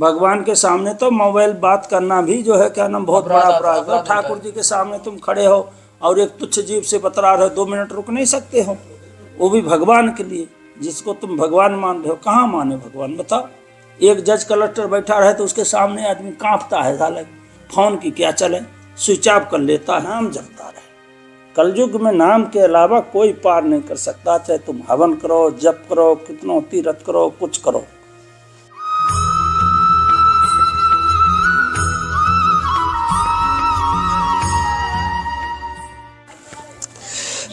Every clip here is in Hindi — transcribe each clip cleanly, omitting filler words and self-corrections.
भगवान के सामने तो मोबाइल बात करना भी जो है क्या नाम बहुत बड़ा अपराध है। ठाकुर जी के सामने तुम खड़े हो और एक तुच्छ जीव से बतरा रहे हो, 2 मिनट रुक नहीं सकते हो, वो भी भगवान के लिए, जिसको तुम भगवान मान रहे हो। कहाँ माने भगवान बताओ। एक जज कलेक्टर बैठा रहे तो उसके सामने आदमी कांपता है, साले फोन की क्या चले, स्विच ऑफ कर लेता है, नाम जपता रहे। कलयुग में नाम के अलावा कोई पार नहीं कर सकता, चाहे तुम हवन करो, जप करो, कितनों तीरथ करो, कुछ करो।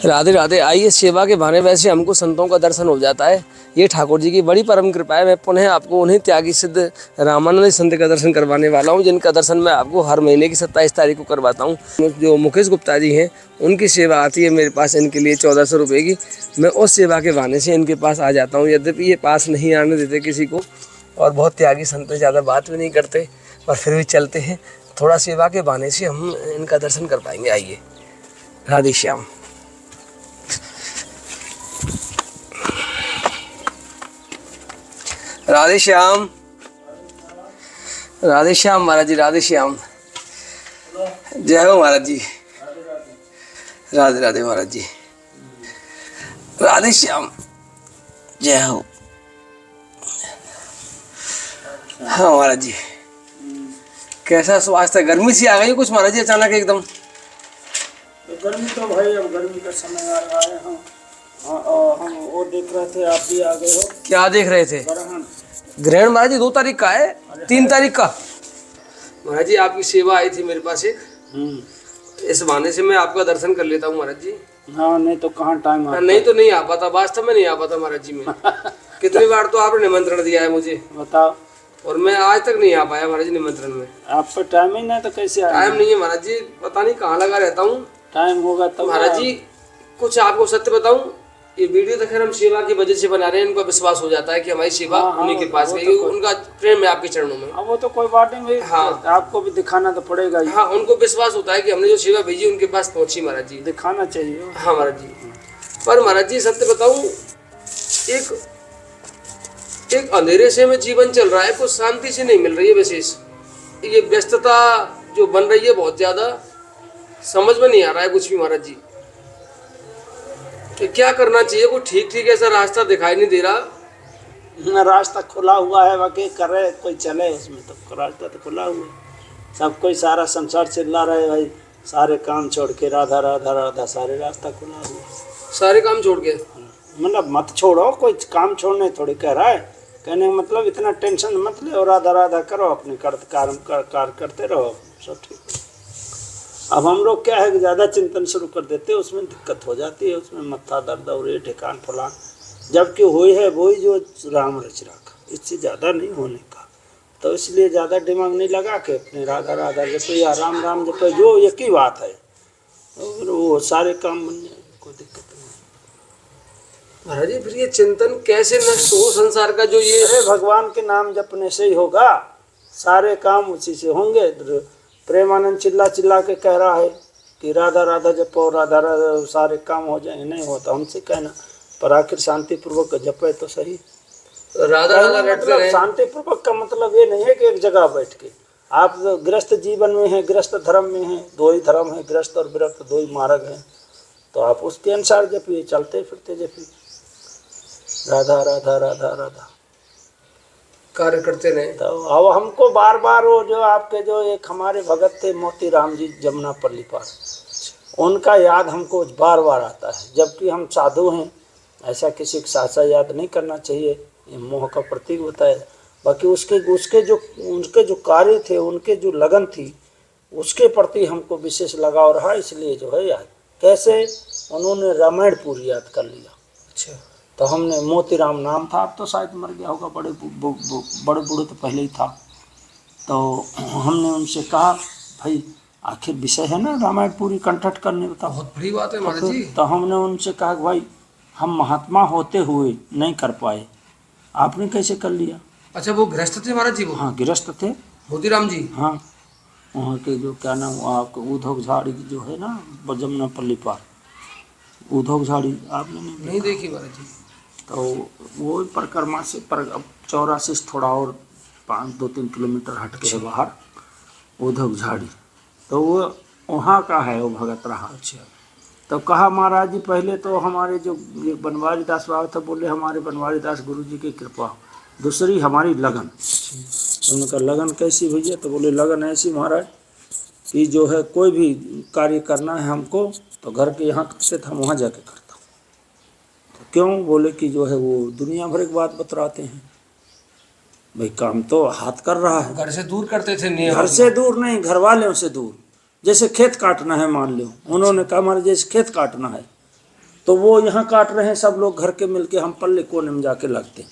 राधे राधे। आइए, सेवा के बहाने वैसे हमको संतों का दर्शन हो जाता है, ये ठाकुर जी की बड़ी परम कृपा है। मैं पुनः आपको उन्हीं त्यागी सिद्ध रामानंद संत का दर्शन करवाने वाला हूं, जिनका दर्शन मैं आपको हर महीने की 27 तारीख को करवाता हूं। जो मुकेश गुप्ता जी हैं, उनकी सेवा आती है मेरे पास इनके लिए 1400 रुपये की। मैं उस सेवा के बहाने से इनके पास आ जाता हूँ, यद्यपि ये पास नहीं आने देते किसी को, और बहुत त्यागी संत, ज़्यादा बात भी नहीं करते, पर फिर भी चलते हैं। थोड़ा सेवा के बहाने से हम इनका दर्शन कर पाएंगे। आइए, राधे श्याम। राधे श्याम, राधे श्याम महाराज जी, राधे श्याम। जय हो महाराज जी, राधे राधे महाराज जी, राधे श्याम, जय हो। हाँ महाराज जी, कैसा स्वास्थ्य है? गर्मी सी आ गई कुछ महाराज जी अचानक एकदम? गर्मी तो भाई अब गर्मी का समय आ रहा है। हम वो देख रहे थे, आप भी आ गए हो। क्या देख रहे थे? ग्रहण महाराज जी 2 तारीख का है, 3 तारीख का। महाराज जी आपकी सेवा आई थी मेरे पास एक, इस बहाने से मैं आपका दर्शन कर लेता हूँ महाराज जी। हाँ, नहीं तो कहाँ टाइम आता। नहीं तो नहीं आ पाता, वास्तव में नहीं आ पाता महाराज जी मैं। कितनी बार तो आपने निमंत्रण दिया है मुझे, बताओ, और मैं आज तक नहीं आ पाया महाराज जी निमंत्रण में। आप पर टाइम ही नहीं तो कैसे आए? टाइम नहीं है महाराज जी, पता नहीं कहाँ लगा रहता हूँ। टाइम होगा तो महाराज जी कुछ आपको सत्य बताऊं, ये वीडियो तो खैर हम सेवा की वजह से बना रहे हैं, इनको विश्वास हो जाता है कि हमारी सेवा उन्हीं के पास है, उनका प्रेम है आपके चरणों में। वो तो कोई बात नहीं भाई। हाँ, आपको भी दिखाना तो पड़ेगा ही। हाँ, उनको विश्वास होता है कि हमने जो सेवा भेजी उनके पास पहुंची महाराज जी, दिखाना चाहिए। हाँ महाराज जी। पर महाराज जी सत्य बताऊं, एक अंधेरे से में जीवन चल रहा है, कुछ शांति से नहीं मिल रही है विशेष। ये व्यस्तता जो बन रही है बहुत ज्यादा, समझ में नहीं आ रहा है कुछ भी महाराज जी। तो क्या करना चाहिए? कोई ठीक ऐसा रास्ता दिखाई नहीं दे रहा। रास्ता खुला हुआ है, बाकी करे कोई चले उसमें, तो रास्ता तो खुला हुआ है। सब कोई सारा संसार चिल्ला रहे भाई, सारे काम छोड़ के राधा राधा राधा, सारे रास्ता खुला हुआ। सारे काम छोड़ के मतलब मत छोड़ो, कोई काम छोड़ने थोड़ी कह रहा है। कहने का मतलब इतना टेंशन मत ले, राधा राधा करो, अपने कार्य करते रहो, सब ठीक। अब हम लोग क्या है कि ज़्यादा चिंतन शुरू कर देते हैं, उसमें दिक्कत हो जाती है, उसमें मत्था दर्द और ये ठिकान फलान, जबकि हुई है वही जो राम रच रखा, इससे ज़्यादा नहीं होने का। तो इसलिए ज़्यादा दिमाग नहीं लगा के अपने राधा राधा जपो या राम राम जपो, जो एक ही बात है, और वो सारे काम बन जाए, कोई दिक्कत नहीं। महाराज जी फिर ये चिंतन कैसे नष्ट हो संसार का? जो ये अरे भगवान के नाम जपने से ही होगा, सारे काम उसी से होंगे। प्रेमानंद चिल्ला चिल्ला के कह रहा है कि राधा राधा जपो, राधा राधा, सारे काम हो जाएंगे। नहीं होता, हमसे कहना, पर आखिर शांति पूर्वक जपे तो सही। राधा राधा मतलब शांति पूर्वक का मतलब ये नहीं है कि एक जगह बैठ के आप गृहस्थ जीवन में हैं, गृहस्थ धर्म में हैं, 2 ही धर्म है, गृहस्थ और विरक्त 2 ही मार्ग हैं, तो आप उसके अनुसार जपिए, चलते फिरते जपिए, राधा राधा राधा राधा कार्य करते रहे। तो अब हमको बार बार वो जो आपके जो एक हमारे भगत थे मोती राम जी जमुना पल्ली पार, उनका याद हमको बार बार आता है, जबकि हम साधु हैं। ऐसा किसी का सासा याद नहीं करना चाहिए, ये मोह का प्रतीक होता है। बाकी उनके जो कार्य थे, उनके जो लगन थी, उसके प्रति हमको विशेष लगाव रहा, इसलिए जो है याद। कैसे? उन्होंने रामायण पूरी याद कर लिया। अच्छा, तो हमने मोतीराम नाम था, अब तो शायद मर गया होगा, बड़े बूढ़े तो पहले ही था। तो हमने उनसे कहा भाई आखिर विषय है ना रामायण पूरी कंठस्थ करने का, बहुत बड़ी बात है महाराज जी। तो हमने उनसे कहा भाई हम महात्मा होते हुए नहीं कर पाए, आपने कैसे कर लिया? अच्छा, वो गृहस्थ थे महाराज जी? वो हाँ गृहस्थ थे मोतीराम जी। हाँ, वहाँ के जो क्या नाम आपको उद्धव झाड़ी जो है ना जमुना पल्ली पार, उद्धव झाड़ी आपने नहीं देखी महाराज जी? तो वो परिक्रमा से 84 थोड़ा और 2-3 किलोमीटर हट के है बाहर, उधक झाड़ी, तो वो वहाँ का है वो भगत रहा। अच्छा। तो कहा महाराज जी पहले तो हमारे जो ये बनवारी दास बाबा था, बोले हमारे बनवारी दास गुरु जी की कृपा, दूसरी हमारी लगन। उनका लगन कैसी भैया? तो बोले लगन ऐसी महाराज कि जो है कोई भी कार्य करना है हमको तो घर के यहाँ करते थे, हम वहाँ जाके करता। तो क्यों? बोले कि जो है वो दुनिया भर की बात बतलाते हैं भाई, काम तो हाथ कर रहा है। घर से दूर करते थे नियम? घर से दूर नहीं, घर वालों से दूर। जैसे खेत काटना है मान लो, उन्होंने कहा हमारे जैसे खेत काटना है तो वो यहाँ काट रहे हैं, सब लोग घर के मिलके, हम पल्ले कोने में जाके लगते हैं।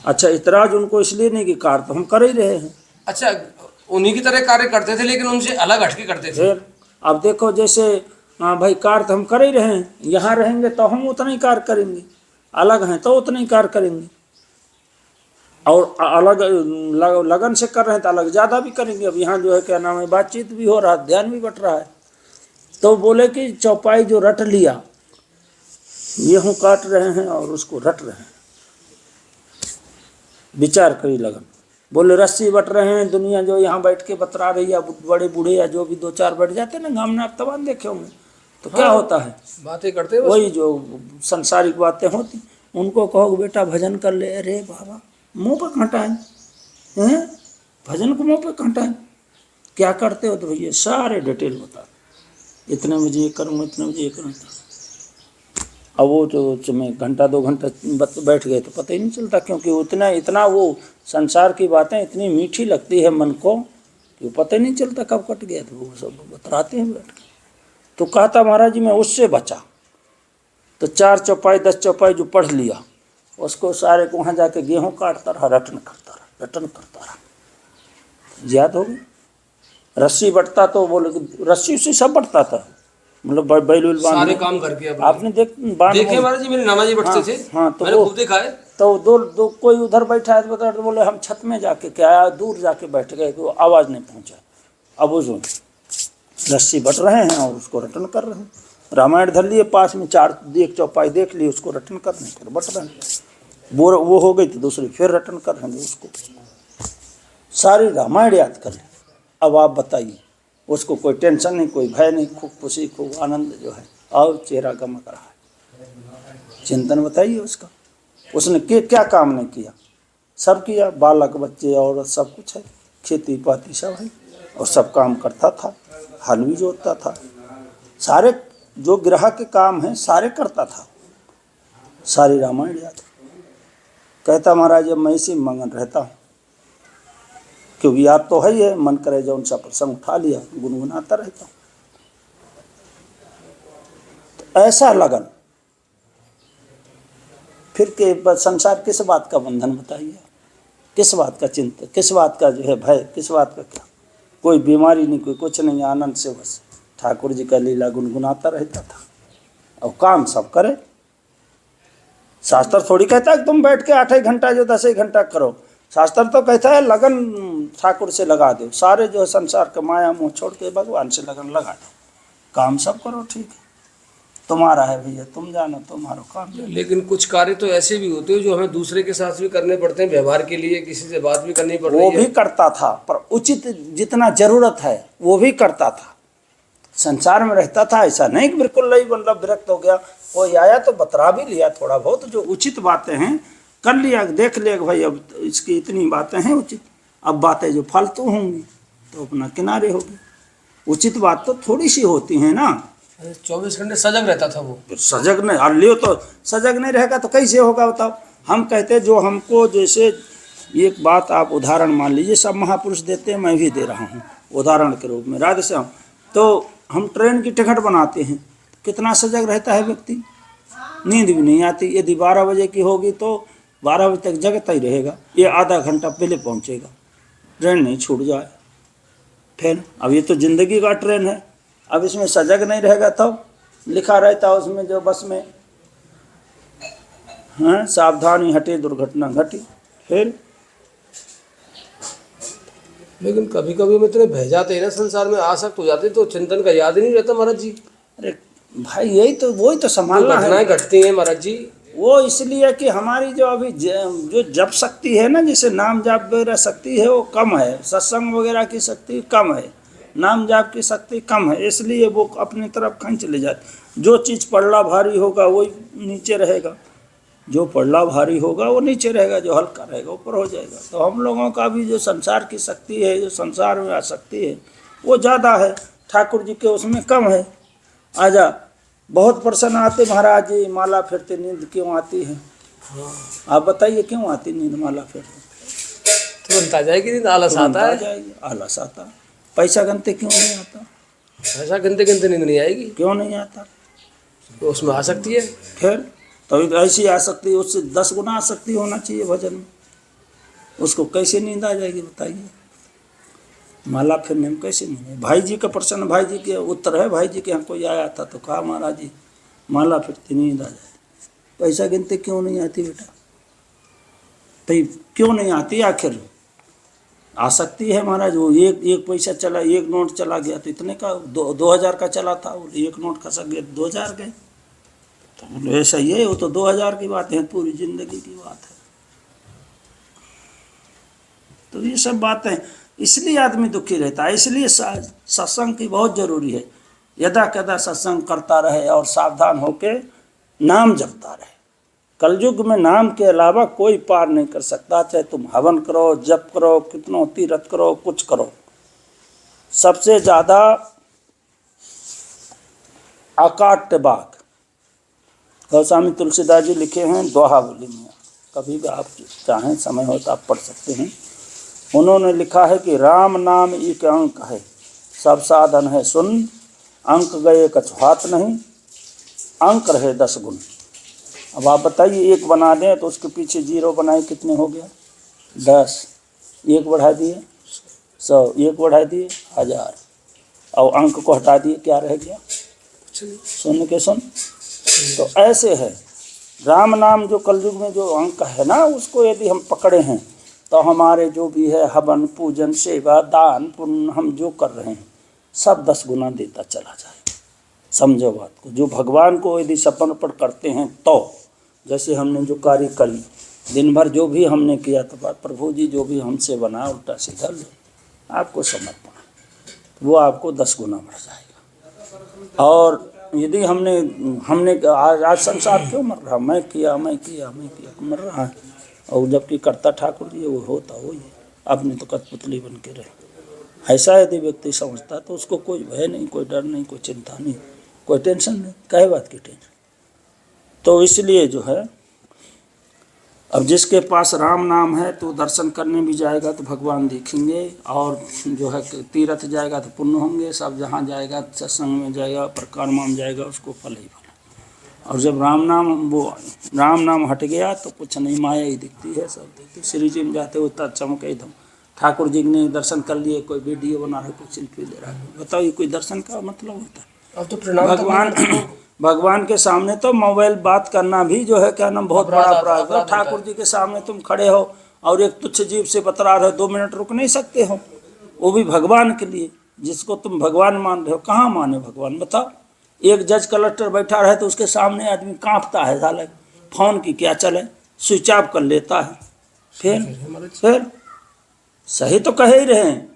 अच्छा, इतराज उनको इसलिए नहीं कि कार तो हम कर ही रहे हैं। अच्छा, उन्हीं की तरह कार्य करते थे लेकिन उनसे अलग हटके करते थे। फिर अब देखो जैसे भाई कार तो हम कर ही रहे हैं, यहाँ रहेंगे तो हम उतना ही कार करेंगे, अलग हैं तो उतना ही कार करेंगे, और अलग लगन से कर रहे हैं तो अलग ज़्यादा भी करेंगे। अब यहाँ जो है क्या नाम है, बातचीत भी हो रहा है, ध्यान भी बट रहा है। तो बोले कि चौपाई जो रट लिया, गेहूँ काट रहे हैं और उसको रट रहे हैं, विचार करी लगन। बोले रस्सी बट रहे हैं, दुनिया जो यहाँ बैठ के बतरा रही है, बड़े बूढ़े या जो भी 2-4 बैठ जाते हैं ना गाँव में, आप तबान देखे होंगे, तो क्या होता है, बातें करते वही जो संसारिक बातें होती। उनको कहो बेटा भजन कर ले, अरे बाबा मुँह पर घटाएं हैं, भजन को मुँह पर घटाएं, क्या करते हो? तो भैया सारे डिटेल बता, इतने बजे ये करूँगा, इतने बजे ये करूँगा। अब वो तो मैं घंटा 2 घंटा बैठ गए तो पता ही नहीं चलता, क्योंकि उतना इतना वो संसार की बातें इतनी मीठी लगती है मन को कि पता ही नहीं चलता कब कट गया। तो वो सब बतराते हैं बैठ के। तो कहता महाराज जी मैं उससे बचा, तो 4 चौपाई 10 चौपाई जो पढ़ लिया, उसको सारे को वहाँ जाके गेहूँ काटता रहा, रटन करता रहा, याद हो गई। रस्सी बटता तो बोले रस्सी उससे सब बटता था, मतलब बैल सारे काम करके। आपने देखे महाराज जी, मेरे नाना जी बैठते थे। हाँ, तो मैंने खूब देखा है। तो दो कोई उधर बैठा है तो बता, तो बोले हम छत में जाके क्या दूर जाके बैठ गए कि वो आवाज़ नहीं पहुंचा। अब वो जो रस्सी बट रहे हैं और उसको रटन कर रहे हैं। रामायण धर लिए पास में, 1 चौपाई देख ली, उसको रटन करने कर बट रहे हैं। वो हो गई तो दूसरी फिर रटन कर रहे हैं, उसको सारी रामायण याद कर ली। अब आप बताइए, उसको कोई टेंशन नहीं, कोई भय नहीं, खूब खुशी खूब आनंद जो है, और चेहरा गमक रहा है। चिंतन बताइए उसका, उसने क्या काम नहीं किया, सब किया, बालक बच्चे औरत सब कुछ है, खेती पाती सब है, और सब काम करता था, हल भी जोतता था, सारे जो ग्रह के काम हैं सारे करता था, सारी रामायण याद। कहता महाराज अब मैं इसी मगन रहता हूँ, क्योंकि याद तो है ही है, मन करे जो उनसा प्रसंग उठा लिया, गुनगुनाता रहता हूँ। तो ऐसा लगन। फिर के संसार किस बात का बंधन बताइए, किस बात का चिंता, किस बात का जो है भय, किस बात का क्या, कोई बीमारी नहीं, कोई कुछ नहीं, आनंद से बस ठाकुर जी का लीला गुनगुनाता रहता था, और काम सब करे। शास्त्र थोड़ी कहता है कि तुम बैठ के 8 घंटा जो 10 घंटा करो, शास्त्र तो कहता है लगन ठाकुर से लगा दो, सारे जो है संसार का माया मोह छोड़ के भगवान से लगन लगा दो, काम सब करो, ठीक है तुम्हारा है भैया, तुम जानो तुम्हारा काम। लेकिन कुछ कार्य तो ऐसे भी होते हैं जो हमें दूसरे के साथ भी करने पड़ते हैं, व्यवहार के लिए किसी से बात भी करनी पड़ती है। वो भी करता था, पर उचित जितना जरूरत है वो भी करता था, संसार में रहता था। ऐसा नहीं कि बिल्कुल नहीं, मतलब विरक्त हो गया, कोई आया तो बतरा भी लिया थोड़ा बहुत, जो उचित बातें हैं कर लिया, देख लिया कि भाई अब इसकी इतनी बातें हैं उचित, अब बातें जो फालतू होंगी तो अपना किनारे होगी। उचित बात तो थोड़ी सी होती है ना। 24 घंटे सजग रहता था वो। सजग नहीं, और लियो तो सजग नहीं रहेगा तो कैसे होगा बताओ। हम कहते जो हमको, जैसे एक बात आप उदाहरण मान लीजिए, सब महापुरुष देते हैं, मैं भी दे रहा हूँ उदाहरण के रूप में। राधे श्याम, तो हम ट्रेन की टिकट बनाते हैं, कितना सजग रहता है व्यक्ति, नींद भी नहीं आती। यदि 12 बजे की होगी तो 12 बजे तक जगता ही रहेगा, ये आधा घंटा पहले पहुँचेगा, ट्रेन नहीं छूट जाए। फिर अब ये तो जिंदगी का ट्रेन है, अब इसमें सजग नहीं रहेगा तो लिखा रहता उसमें जो बस में, हाँ सावधानी हटे दुर्घटना घटी। फिर लेकिन कभी कभी हम इतने बह जाते हैं ना, संसार में आसक्त हो जाते, तो चिंतन का याद ही नहीं रहता महाराज जी। अरे भाई यही तो, वही तो संभालना है। घटनाएं घटती हैं महाराज जी, वो इसलिए कि हमारी जो अभी जो जप शक्ति है ना, जैसे नाम जाप वगैरह शक्ति है वो कम है, सत्संग वगैरह की शक्ति कम है, नाम जाप की शक्ति कम है, इसलिए वो अपनी तरफ खींच ले जाती। जो चीज़ पड़ला भारी होगा वही नीचे रहेगा, जो पड़ला भारी होगा वो नीचे रहेगा, जो हल्का रहेगा ऊपर हो जाएगा। तो हम लोगों का भी जो संसार की शक्ति है, जो संसार में आसक्ति है वो ज़्यादा है, ठाकुर जी के उसमें कम है। आजा बहुत प्रश्न आते, महाराज जी माला फिरते नींद क्यों आती है? आप बताइए क्यों आती नींद माला फिरते? तुरंत आ जाएगी नींद, आलस आता है। जाएगी, आलस आता। पैसा गनते क्यों नहीं आता? पैसा गिनते गिनते नींद नहीं आएगी। क्यों नहीं आता? तो उसमें आ सकती है। फिर तो ऐसी आ सकती है, उससे 10 गुना आसक्ति होना चाहिए भजन में, उसको कैसे नींद आ जाएगी बताइए? माला फिरने में कैसे नहीं? भाई जी का प्रश्न, भाई जी के उत्तर है, भाई जी के यहाँ कोई आया था तो कहा महाराज जी माला फिरती नींद आ जाती, पैसा गिनते क्यों नहीं आती बेटा? तो क्यों नहीं आती? आखिर आ सकती है महाराज। वो एक पैसा चला, एक नोट चला गया तो इतने का 2000 का चला था, वो एक नोट खसक गया 2000 गए। तो ऐसा ही है, वो तो 2000 की बात है, पूरी जिंदगी की बात है। तो ये सब बातें, इसलिए आदमी दुखी रहता है। इसलिए सत्संग की बहुत जरूरी है। यदा कदा सत्संग करता रहे और सावधान होके नाम जपता रहे। कलयुग में नाम के अलावा कोई पार नहीं कर सकता। चाहे तुम हवन करो, जप करो, कितनों तीर्थ करो, कुछ करो, सबसे ज्यादा अकाट्य बाग गोस्वामी तुलसीदास जी लिखे हैं दोहावली में, कभी भी आप चाहें समय हो तो आप पढ़ सकते हैं। उन्होंने लिखा है कि राम नाम एक अंक है, सब साधन है सुन, अंक गए कछुहात नहीं, अंक रहे 10 गुण। अब आप बताइए, एक बना दें तो उसके पीछे 0 बनाए कितने हो गया? 10, 1 बढ़ा दिए 100, 1 बढ़ा दिए 1000, और अंक को हटा दिए, क्या रह गया? सुन के सुन। तो ऐसे है राम नाम, जो कलयुग में जो अंक है ना, उसको यदि हम पकड़े हैं तो हमारे जो भी है हवन पूजन सेवा दान पुण्य हम जो कर रहे हैं सब 10 गुना देता चला जाए। समझो बात को। जो भगवान को यदि समर्पण करते हैं तो, जैसे हमने जो कार्य करी दिन भर, जो भी हमने किया तो प्रभु जी जो भी हमसे बना उल्टा सीधा ले आपको समर्पण, वो आपको 10 गुना बढ़ जाएगा। और यदि हमने आज संसार क्यों मर रहा, मैं किया मर रहा है, और जबकि कर्ता ठाकुर जी वो होता वही है, अपने तो कठपुतली बन के रहे। ऐसा यदि व्यक्ति समझता तो उसको कोई भय नहीं, कोई डर नहीं, कोई चिंता नहीं, कोई टेंशन नहीं, कई बात की टेंशन। तो इसलिए जो है, अब जिसके पास राम नाम है तो दर्शन करने भी जाएगा तो भगवान देखेंगे, और जो है तीर्थ जाएगा तो पुण्य होंगे, सब जहाँ जाएगा सत्संग में जाएगा, परिक्रमा में जाएगा, उसको फल ही फल। और जब राम नाम हट गया तो कुछ नहीं, माया ही दिखती है, सब दिखती। श्री जी में जाते होता चमक एकदम, ठाकुर जी ने दर्शन कर लिए, कोई वीडियो बना रहा है, कोई सेल्फी ले रहा है, बताओ ये कोई दर्शन का मतलब होता है? अब तो प्रणाम भगवान के सामने तो मोबाइल बात करना भी जो है क्या नाम बहुत बड़ा अपराध है। ठाकुर जी के सामने तुम खड़े हो और एक तुच्छ जीव से बतरा रहे हो, 2 मिनट रुक नहीं सकते हो, वो भी भगवान के लिए, जिसको तुम भगवान मान रहे हो। कहाँ माने भगवान बताओ? एक जज कलेक्टर बैठा रहे तो उसके सामने आदमी कांपता है, साले फोन की क्या चले, स्विच ऑफ कर लेता है। फिर सही तो कह ही रहे हैं।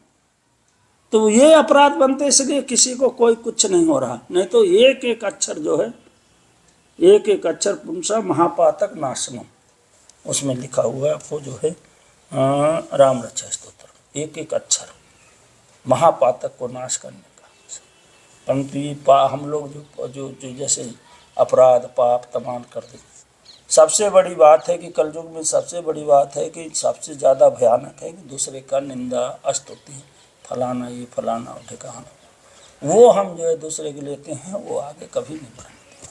तो ये अपराध बनते इसलिए किसी को कोई कुछ नहीं हो रहा, नहीं तो एक एक अक्षर जो है, एक एक अक्षर पुंसा महापातक नाशनम, उसमें लिखा हुआ है आपको जो है राम रक्षा स्तोत्र, एक एक अक्षर महापातक को नाश करने का। परंतु ये हम लोग जो जैसे अपराध पाप तमाम कर देते। सबसे बड़ी बात है कि कलयुग में सबसे बड़ी बात है कि सबसे ज़्यादा भयानक है कि दूसरे का निंदा स्तुति, फलाना ये फलाना ठिकाना, वो हम जो है दूसरे के लेते हैं, वो आगे कभी नहीं बढ़ेंगे।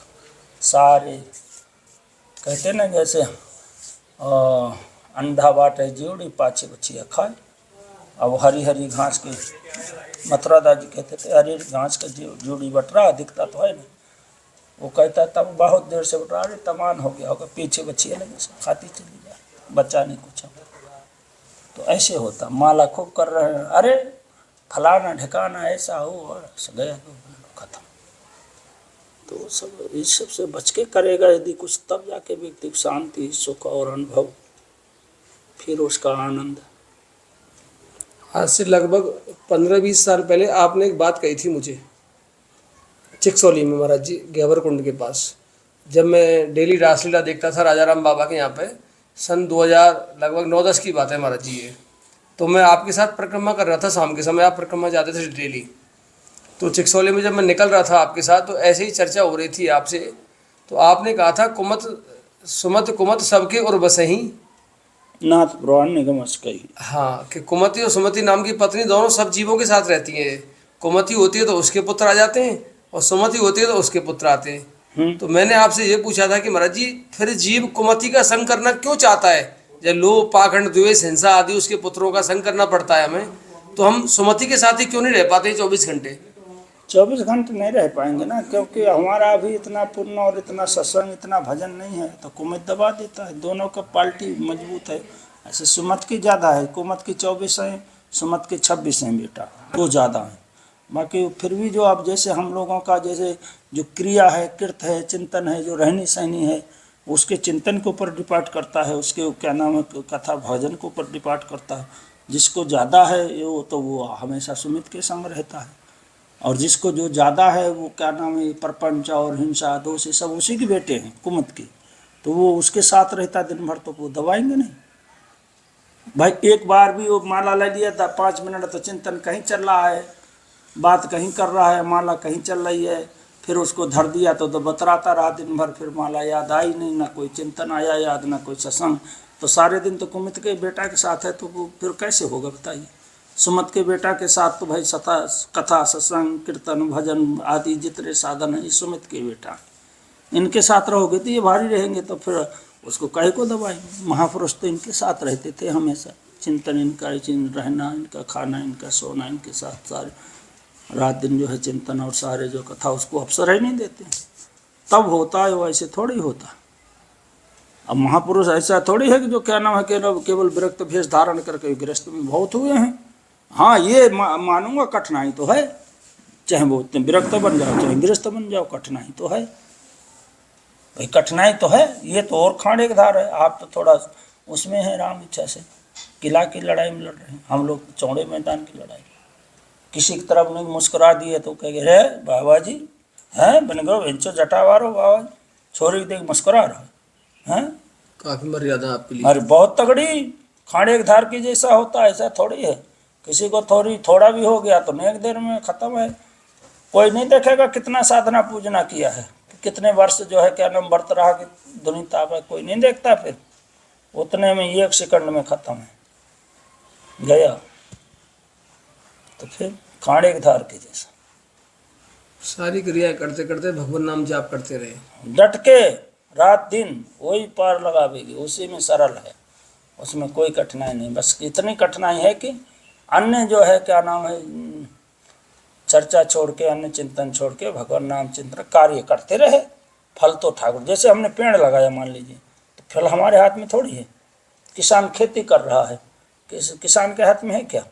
सारे कहते ना जैसे अंधा बाटे जोड़ी पाछे बच्चिया खाए। अब हरी हरी घास के मथुरा दादी कहते थे हरी घास का जोड़ी बट रहा, दिखता तो है नहीं। वो कहता तब बहुत देर से बट रहा, अरे तमान हो गया होगा, पीछे बच्चिया लगे सब खाती चली जाए, बच्चा नहीं कुछ। तो ऐसे होता, माला खूब कर रहे हैं, अरे फलाना ठिकाना ऐसा हो, और गया तो खत्म। तो वो सब इस सब से बच के करेगा यदि कुछ, तब जाके व्यक्ति को शांति सुख और अनुभव, फिर उसका आनंद। आज से लगभग 15-20 साल पहले आपने एक बात कही थी मुझे, चिकसौली में महाराज जी, गैवर कुंड के पास, जब मैं डेली रासलीला देखता था राजा राम बाबा के यहाँ पे, सन 2000 लगभग 9-10 की बात है महाराज जी ये। तो मैं आपके साथ परिक्रमा कर रहा था, शाम के समय आप परिक्रमा जाते थे डेली। तो चिकसौली में जब मैं निकल रहा था आपके साथ, तो ऐसे ही चर्चा हो रही थी आपसे। तो आपने कहा था कुमत सुमत कुमत सबके और बसही नाथ पुराण निगमस कही। हाँ, कि कुमति और सुमति नाम की पत्नी दोनों सब जीवों के साथ रहती हैं। कुमति होती है तो उसके पुत्र आ जाते हैं, और सुमति होती है तो उसके पुत्र आते हैं। तो मैंने आपसे ये पूछा था कि महाराज जी, फिर जीव कुमति का संग करना क्यों चाहता है? जब लोभ पाखंड द्वेष हिंसा आदि उसके पुत्रों का संग करना पड़ता है हमें, तो हम सुमति के साथ ही क्यों नहीं रह पाते 24 घंटे? 24 घंटे नहीं रह पाएंगे ना, क्योंकि हमारा अभी इतना पुण्य और इतना सत्संग, इतना भजन नहीं है, तो कुमत दबा देता है। दोनों का पार्टी मजबूत है। ऐसे सुमत की ज़्यादा है, कुमत की 24 है, सुमत की 26 हैं बेटा, वो ज़्यादा है। बाकी फिर भी जो अब जैसे हम लोगों का जैसे जो क्रिया है, कृत है, चिंतन है, जो रहनी सहनी है, उसके चिंतन के ऊपर डिपेंड करता है, उसके क्या नाम है, कथा भजन के ऊपर डिपेंड करता है। जिसको ज़्यादा है वो तो वो हमेशा सुमित के संग रहता है, और जिसको जो ज़्यादा है वो क्या नाम है, प्रपंच और हिंसा दोष, ये सब उसी के बेटे हैं कुमत के, तो वो उसके साथ रहता दिन भर, तो वो दबाएंगे नहीं भाई। एक बार भी वो माला ले लिया था 5 मिनट, तो चिंतन कहीं चल रहा है, बात कहीं कर रहा है, माला कहीं चल रही है, फिर उसको धर दिया तो बतराता रहा दिन भर, फिर माला याद आई नहीं, ना कोई चिंतन आया याद, ना कोई सत्संग। तो सारे दिन तो कुमित के बेटा के साथ है, तो वो फिर कैसे होगा बताइए? सुमत के बेटा के साथ तो भाई सता कथा सत्संग कीर्तन भजन आदि जितने साधन है, ये सुमित के बेटा, इनके साथ रहोगे तो ये भारी रहेंगे, तो फिर उसको काहे को दबाएंगे? महापुरुष तो इनके साथ रहते थे हमेशा, चिंतन इनका, रहना इनका, खाना इनका, सोना इनके साथ, सारे रात दिन जो है चिंतन और सारे जो कथा, उसको अवसर ही नहीं देते। तब होता है, वो ऐसे थोड़ी होता। अब महापुरुष ऐसा थोड़ी है कि जो क्या नाम है, केवल विरक्त भेष धारण करके गृहस्थ में बहुत हुए हैं। हाँ, ये मानूंगा कठिनाई तो है, चाहे वो विरक्त बन जाओ चाहे गृहस्थ बन जाओ, कठिनाई तो है भाई, कठिनाई तो है। ये तो और खाड़े की धार है, आप तो थोड़ा उसमें है राम इच्छा से, किला की लड़ाई में लड़ रहे हैं, हम लोग चौड़े मैदान की लड़ाई। किसी की तरफ नहीं मुस्कुरा दिए तो कहेंगे रे बाबा जी हैं बन गो इंचो जटावारो बाबा, छोरी देख मुस्कुरा रहा है। काफी मर्यादा आपके लिए। अरे बहुत तगड़ी खाड़े की धार की जैसा होता है, ऐसा थोड़ी है। किसी को थोड़ा भी हो गया तो एक देर में खत्म है। कोई नहीं देखेगा कितना साधना पूजना किया है, कितने वर्ष जो है क्या नाम व्रत रहा कि दुनिताप है, कोई नहीं देखता। फिर उतने में 1 सेकंड में खत्म है, गया। तो फिर खाड़े की धार के जैसा सारी क्रियाएं करते करते भगवान नाम जाप करते रहे, डट के रात दिन वही पार लगावेगी, उसी में सरल है, उसमें कोई कठिनाई नहीं। बस इतनी कठिनाई है कि अन्य जो है क्या नाम है चर्चा छोड़ के, अन्य चिंतन छोड़ के भगवान नाम चिंतन कार्य करते रहे। फल तो ठाकुर, जैसे हमने पेड़ लगाया मान लीजिए, तो फल हमारे हाथ में थोड़ी है। किसान खेती कर रहा है, किसान के हाथ में है क्या?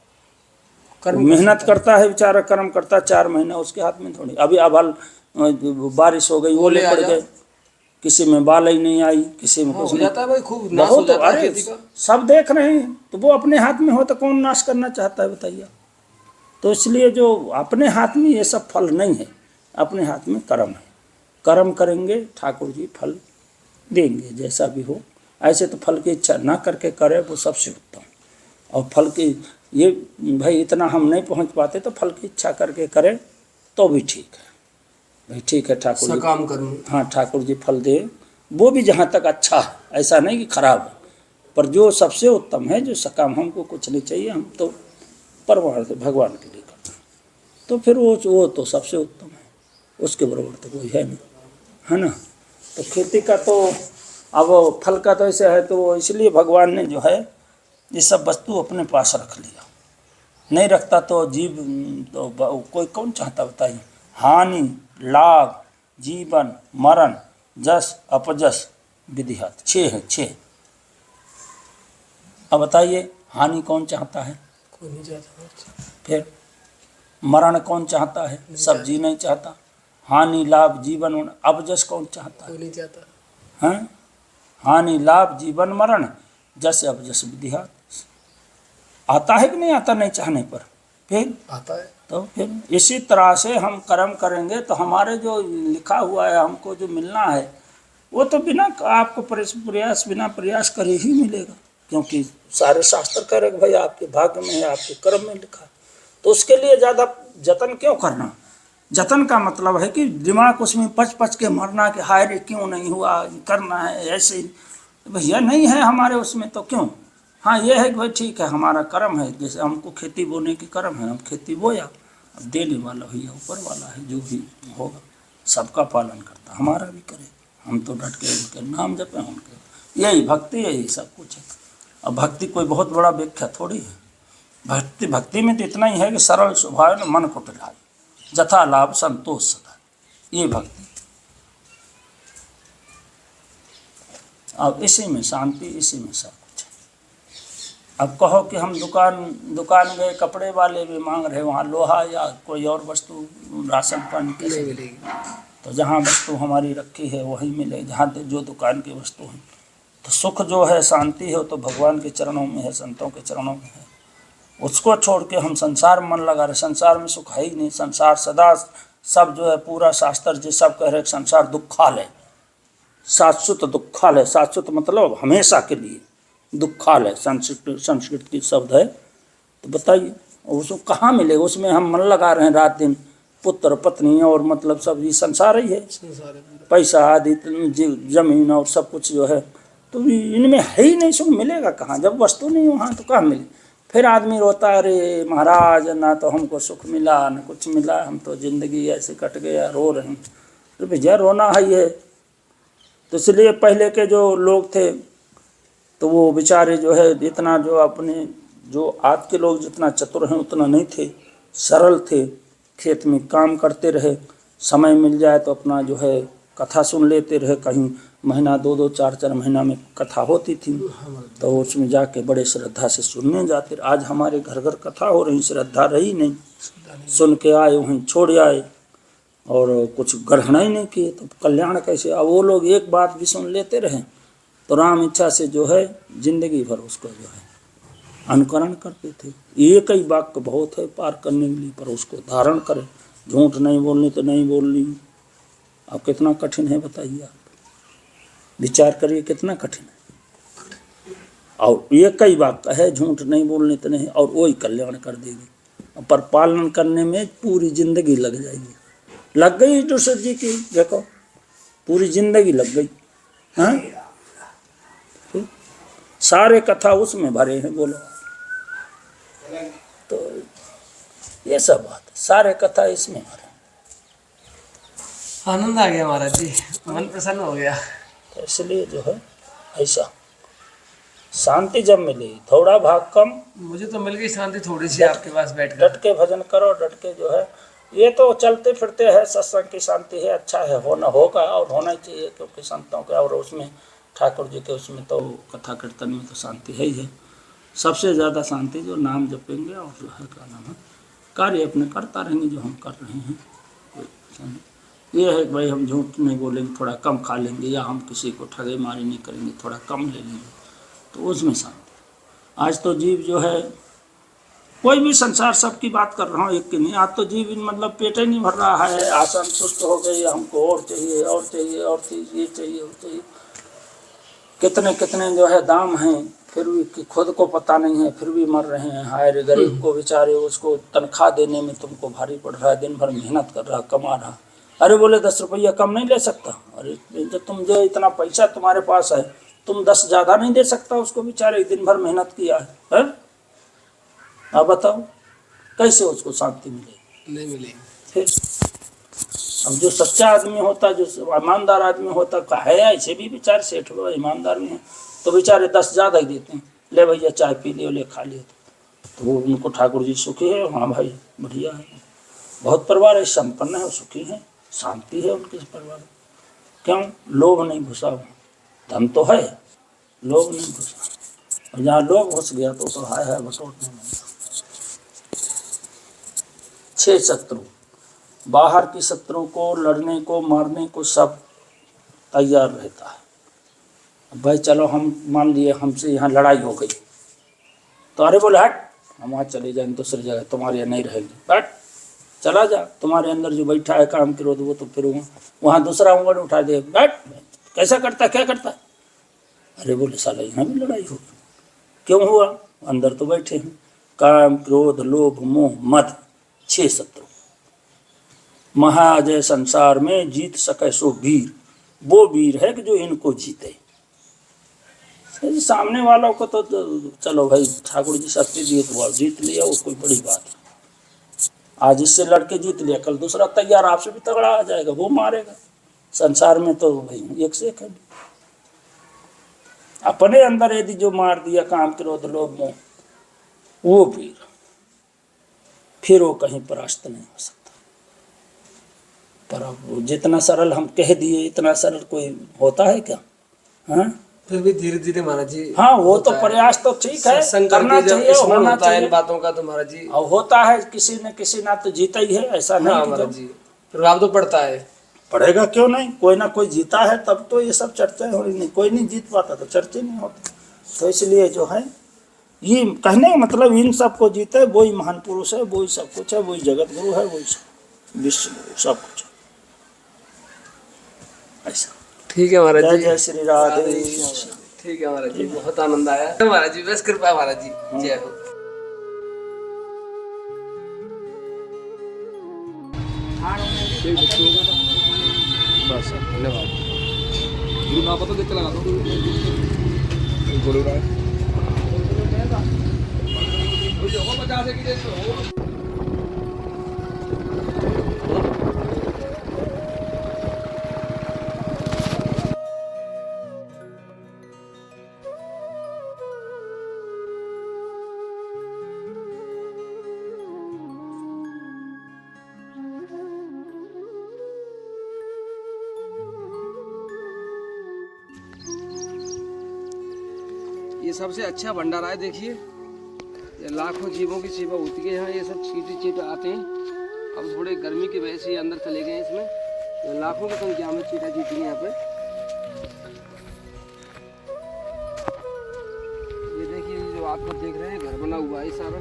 मेहनत करता है बेचारा, कर्म करता 4 महीने, उसके हाथ में थोड़ी। अभी अब बारिश हो गई, ओले पड़ गए, किसी में बाल ही नहीं आई, किसी में कुछ हो जाता है भाई, खूब नाश हो जाता है खेती का। सब देख रहे हैं, तो वो अपने हाथ में हो तो कौन नाश करना चाहता है बताइए? तो इसलिए जो अपने हाथ में ये सब फल नहीं है, अपने हाथ में कर्म है। कर्म करेंगे ठाकुर जी फल देंगे, जैसा भी हो। ऐसे तो फल की इच्छा ना करके करे वो सबसे उत्तम। और फल की ये भाई इतना हम नहीं पहुंच पाते, तो फल की इच्छा करके करें तो भी ठीक है भाई, ठीक है ठाकुर जी सकाम कर्म। हाँ, ठाकुर जी फल दे, वो भी जहाँ तक अच्छा है, ऐसा नहीं कि खराब है, पर जो सबसे उत्तम है, जो सकाम, हमको कुछ नहीं चाहिए, हम तो परमार्थ भगवान के लिए करना, तो फिर वो तो सबसे उत्तम है, उसके बराबर तो कोई है नहीं, है ना। तो खेती का तो अब फल का तो ऐसे है, तो इसलिए भगवान ने जो है ये सब वस्तु अपने पास रख लिया। नहीं रखता तो जीव तो कोई कौन चाहता बताइए? हानि लाभ जीवन मरण जस अपजस विधिहत 6 है, 6। अब बताइए, हानि कौन चाहता है? कोई नहीं चाहता। फिर मरण कौन चाहता है? सब जी नहीं चाहता। हानि लाभ जीवन मरण, अब जस कौन चाहता है? कोई नहीं चाहता। हैं? हानि लाभ जीवन मरण जस अब जस विधिया आता है कि नहीं आता, नहीं चाहने पर फिर आता है। तो फिर इसी तरह से हम कर्म करेंगे तो हमारे जो लिखा हुआ है हमको जो मिलना है वो तो बिना आपको प्रयास बिना प्रयास करे ही मिलेगा, क्योंकि सारे शास्त्र कह रहे कि भाई आपके भाग्य में है, आपके कर्म में लिखा है। तो उसके लिए ज़्यादा जतन क्यों करना? जतन का मतलब है कि दिमाग उसमें पच पच के मरना कि हाय रे क्यों नहीं हुआ, करना है ऐसे ही। भैया नहीं है हमारे उसमें तो क्यों? हाँ ये है कि भाई ठीक है हमारा कर्म है, जैसे हमको खेती बोने की कर्म है, हम खेती बोया, अब देने वाला भैया ऊपर वाला है, जो भी होगा सबका पालन करता, हमारा भी करे, हम तो डट के उनके नाम जपें, उनके यही भक्ति है, यही सब कुछ है। अब भक्ति कोई बहुत बड़ा व्याख्या थोड़ी है। भक्ति में तो इतना ही है कि सरल स्वभाव में मन को टिलाए, जथा लाभ संतोष सदा, ये भक्ति। अब इसी में शांति, इसी में सब कुछ है। अब कहो कि हम दुकान गए, कपड़े वाले भी मांग रहे, वहाँ लोहा या कोई और वस्तु राशन पानी कैसे मिलेगी? तो जहाँ वस्तु हमारी रखी है वही मिले, जहाँ जो दुकान की वस्तु है। तो सुख जो है, शांति है, तो भगवान के चरणों में है, संतों के चरणों में है। उसको छोड़ के हम संसार में मन लगा रहे, संसार में सुख है ही नहीं। संसार सदा सब जो है पूरा शास्त्र जी सब कह रहे संसार दुखालय, शाश्वत दुखालय, शाश्वत मतलब हमेशा के लिए, दुखालय संस्कृत की शब्द है। तो बताइए उसको कहाँ मिलेगा? उसमें हम मन लगा रहे हैं रात दिन, पुत्र पत्नी और मतलब सब ये संसार ही है, पैसा आदि जमीन और सब कुछ जो है, तो इनमें है ही नहीं, सुख मिलेगा कहाँ? जब वस्तु नहीं वहाँ तो कहाँ मिले? फिर आदमी रोता, अरे महाराज ना तो हमको सुख मिला न कुछ मिला, हम तो जिंदगी ऐसे कट गया, रो रहे हैं। तो भैया रोना ही है। तो इसलिए पहले के जो लोग थे तो वो बेचारे जो है इतना जो अपने, जो आज के लोग जितना चतुर हैं उतना नहीं थे, सरल थे, खेत में काम करते रहे, समय मिल जाए तो अपना जो है कथा सुन लेते रहे, कहीं महीना 2-2 4-4 महीना में कथा होती थी, तो उसमें जाके बड़े श्रद्धा से सुनने जाते। आज हमारे घर घर कथा हो रही, श्रद्धा रही नहीं, सुन के आए वहीं छोड़ आए और कुछ ग्रहण ही नहीं किए, तो कल्याण कैसे? अब वो लोग एक बात भी सुन लेते रहे तो राम इच्छा से जो है जिंदगी भर उसको जो है अनुकरण करते थे। एक ही वाक्य बहुत है पार करने के लिए, पर उसको धारण करें। झूठ नहीं बोलनी तो नहीं बोलनी, अब कितना कठिन है बताइए आप, विचार करिए कितना कठिन है। और एक ही वाक्य है, झूठ नहीं बोलनी तो नहीं, और वही कल्याण कर देगी, पर पालन करने में पूरी जिंदगी लग जाएगी। लग गई जोसेफ जी की, देखो पूरी जिंदगी लग गई। हाँ सारे कथा उसमें भरे हैं, बोलो। तो ये सब बात, सारे कथा इसमें भरे। आनंद आ गया महाराज जी, मन प्रसन्न हो गया। तो इसलिए जो है ऐसा शांति जब मिली, थोड़ा भाग कम, मुझे तो मिल गई शांति थोड़ी सी आपके पास बैठ कर। डट के भजन करो, डट के जो है, ये तो चलते फिरते है, सत्संग की शांति है, अच्छा है, होना होगा और होना चाहिए, क्योंकि संतों के और उसमें ठाकुर जी के उसमें तो कथा कीर्तन में तो शांति है ही है। सबसे ज़्यादा शांति जो नाम जपेंगे और जो है क्या नाम है, कार्य अपने करता रहेंगे जो हम कर रहे हैं। ये है कि भाई हम झूठ नहीं बोलेंगे, थोड़ा कम खा लेंगे, या हम किसी को ठगे मारी नहीं करेंगे, थोड़ा कम ले लेंगे, तो उसमें शांति। आज तो जीव जो है, कोई भी संसार सबकी बात कर रहा हूँ, एक की नहीं, आज तो जीव मतलब पेट ही नहीं भर रहा है, आसन सुस्त हो गई, हमको और चाहिए और चाहिए और चाहिए, ये चाहिए और चाहिए। कितने कितने जो है दाम हैं, फिर भी खुद को पता नहीं है, फिर भी मर रहे हैं। हाय रे गरीब को बेचारे, उसको तनख्वाह देने में तुमको भारी पड़ रहा है, दिन भर मेहनत कर रहा, कमा रहा, अरे बोले 10 रुपया कम नहीं ले सकता? अरे जो तुम जो इतना पैसा तुम्हारे पास है, तुम 10 ज़्यादा नहीं दे सकता उसको? बेचारे दिन भर मेहनत किया है? आप बताओ कैसे उसको शांति मिलेगी? नहीं मिलेगी। फिर अब जो सच्चा आदमी होता, जो ईमानदार आदमी होता, है ऐसे भी बेचारे सेठ लोग ईमानदार में हैं, तो बेचारे 10 ज़्यादा ही देते हैं, ले भैया चाय पी लियो, ले खा लियो, तो वो उनको ठाकुर जी सुखी है, हाँ भाई बढ़िया है, बहुत परिवार है, संपन्न है, सुखी है, शांति है उनके परिवार में। क्यों? लोभ नहीं घुसा, धन तो है, लोभ नहीं घुसा, और जहाँ लोभ घुस गया तो हाय हाय बटोटने में। 6 शत्रु, बाहर की शत्रु को लड़ने को मारने को सब तैयार रहता है। भाई चलो हम मान लिए हमसे यहाँ लड़ाई हो गई तो अरे बोले हट हम वहाँ चले जाएंगे दूसरी जगह, तुम्हारे यहाँ नहीं रहेंगे, बट चला जा, तुम्हारे अंदर जो बैठा है काम करो वो तो फिर वहाँ दूसरा उंगल उठा दे, बट कैसा करता क्या करता। अरे बोले साला यहाँ भी लड़ाई होगी, क्यों हुआ, अंदर तो बैठे हैं, काम क्रोध लोभ मोह मद 6 शत्रु, महाजय संसार में जीत सके सो वीर, वो वीर है कि जो इनको जीते। सामने वालों को तो चलो भाई ठाकुर जी शक्ति दिए तो वो जीत लिया, वो कोई बड़ी बात है। आज इससे लड़के जीत लिया, कल दूसरा तैयार आपसे भी तगड़ा आ जाएगा, वो मारेगा। संसार में तो भाई एक से एक है। अपने अंदर यदि जो मार दिया काम क्रोध लोभ मोह, वो वीर, फिर वो कहीं परास्त नहीं हो सकता। पर अब जितना सरल हम कह दिए इतना सरल कोई होता है क्या? हाँ फिर भी धीरे धीरे महाराज जी, हाँ वो तो प्रयास तो ठीक है, करना चाहिए, होना चाहिए इन बातों का तो महाराज जी, और होता है किसी न किसी ना तो जीता ही है, ऐसा नहीं हाँ महाराज जी, प्रभाव तो पड़ता है, पड़ेगा क्यों नहीं, कोई ना कोई जीता है तब तो ये सब चर्चा हो रही, नहीं कोई नहीं जीत पाता तो चर्चे नहीं होते। तो इसलिए जो है ये कहने का मतलब इन सबको जीते वही महान पुरुष है, वही सब कुछ है, वही जगत गुरु है, वही विश्व गुरु सब कुछ ऐसा। ठीक है महाराज जय जी, जय श्री राधे। ठीक है महाराज जी, बहुत आनंद आया महाराज जी, बस कृपा महाराज जी, जय हो। बस धन्यवाद। गुरु नाम तो देख के लगा दो, गुरु राय 50 की ये सबसे अच्छा भंडारा है। देखिए ये लाखों जीवों की सेवा होती है यहाँ, ये सब चीटे आते हैं। अब थोड़े गर्मी की वजह से ये अंदर चले गए, इसमें ये लाखों की संख्या में चीटा चीटी है यहाँ पे। ये देखिए जो आप लोग देख रहे हैं घर बना हुआ है सारा।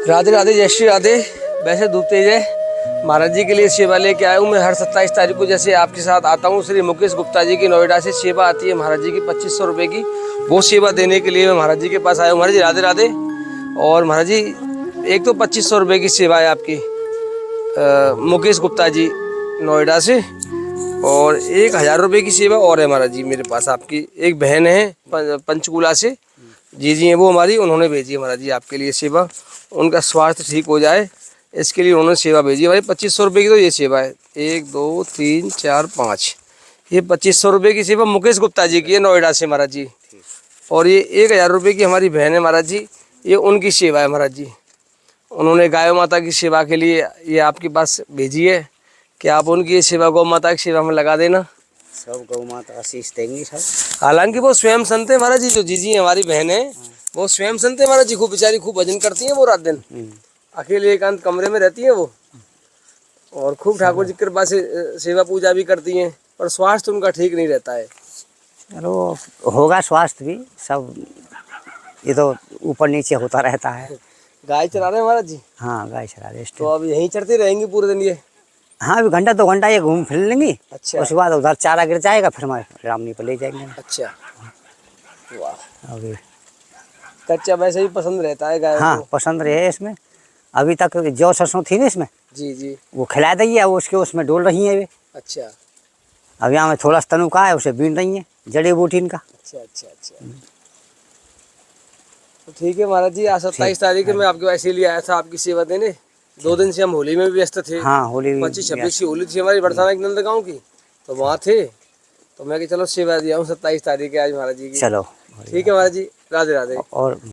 राधे राधे, जय श्री राधे। वैसे धूप तेज है, महाराज जी के लिए सेवा लेके आया हूँ मैं। हर 27 तारीख को जैसे आपके साथ आता हूँ, श्री मुकेश गुप्ता जी की नोएडा से सेवा आती है महाराज जी की 2500 रुपये की, वो सेवा देने के लिए मैं महाराज जी के पास आया हूँ। महाराज जी राधे राधे। और महाराज जी एक तो 2500 रुपये की सेवा है आपकी मुकेश गुप्ता जी नोएडा से, और 1000 रुपये की सेवा और है महाराज जी मेरे पास। आपकी एक बहन है पंचकूला से, जी हैं वो हमारी, उन्होंने भेजी है महाराज जी आपके लिए सेवा। उनका स्वास्थ्य ठीक हो जाए इसके लिए उन्होंने सेवा भेजी है भाई। 2500 रुपये की तो ये सेवा है, 1 2 3 4 5, ये 2500 रुपये की सेवा मुकेश गुप्ता जी की है नोएडा से महाराज जी। और ये 1000 रुपये की हमारी बहन है महाराज जी, ये उनकी सेवा है महाराज जी। उन्होंने गाय माता की सेवा के लिए ये आपके पास भेजी है कि आप उनकी ये सेवा गौ माता की सेवा में लगा देना। सब गौ माता आशीष देंगी सब। हालांकि वो स्वयं संत है महाराज जी, जो जीजी हमारी बहन है वो स्वयं संत है महाराज जी। खूब बेचारी खूब भजन करती हैं वो, रात दिन अकेले एकांत कमरे में रहती हैं वो, और खूब ठाकुर जी की कृपा से सेवा पूजा भी करती हैं, पर स्वास्थ्य उनका ठीक नहीं रहता है। चलो होगा स्वास्थ्य भी सब, ये तो ऊपर नीचे होता रहता है। गाय चरा रहे हैं महाराज जी? हाँ गाय चरा रहे इस तो टाइम। अब यहीं चरते रहेंगे पूरे दिन ये? हाँ अभी घंटा 2 घंटा ये घूम फिर लेंगी। अच्छा उसके बाद उधर चारा गिर जाएगा, फिर हमारे रामनी पर ले जाएंगे। अच्छा, वाह। अभी कच्चा वैसे ही पसंद रहता है गाय हाँ को? पसंद रहे इसमें। अभी तक जौ सरसों थी ना इसमें, जी जी। वो खिला दी है, वो उसके उसमें डोल रही है वे। अच्छा अब यहाँ में थोड़ा स्तनु का है, उसे बीन रही है जड़ी बूटी इनका। अच्छा अच्छा अच्छा। तो ठीक है महाराज जी, आज 27 तारीख को मैं आपके पास इसीलिए आया था आपकी सेवा देने। 2 दिन से हम होली में भी व्यस्त थे। हाँ होली 25-26 की होली थी हमारी बरसाना के नंदगांव की, तो वहाँ थे। तो मैं कि चलो सेवा दिया हूँ 27 तारीख है आज महाराज जी की। चलो ठीक है महाराज जी, राधे राधे। और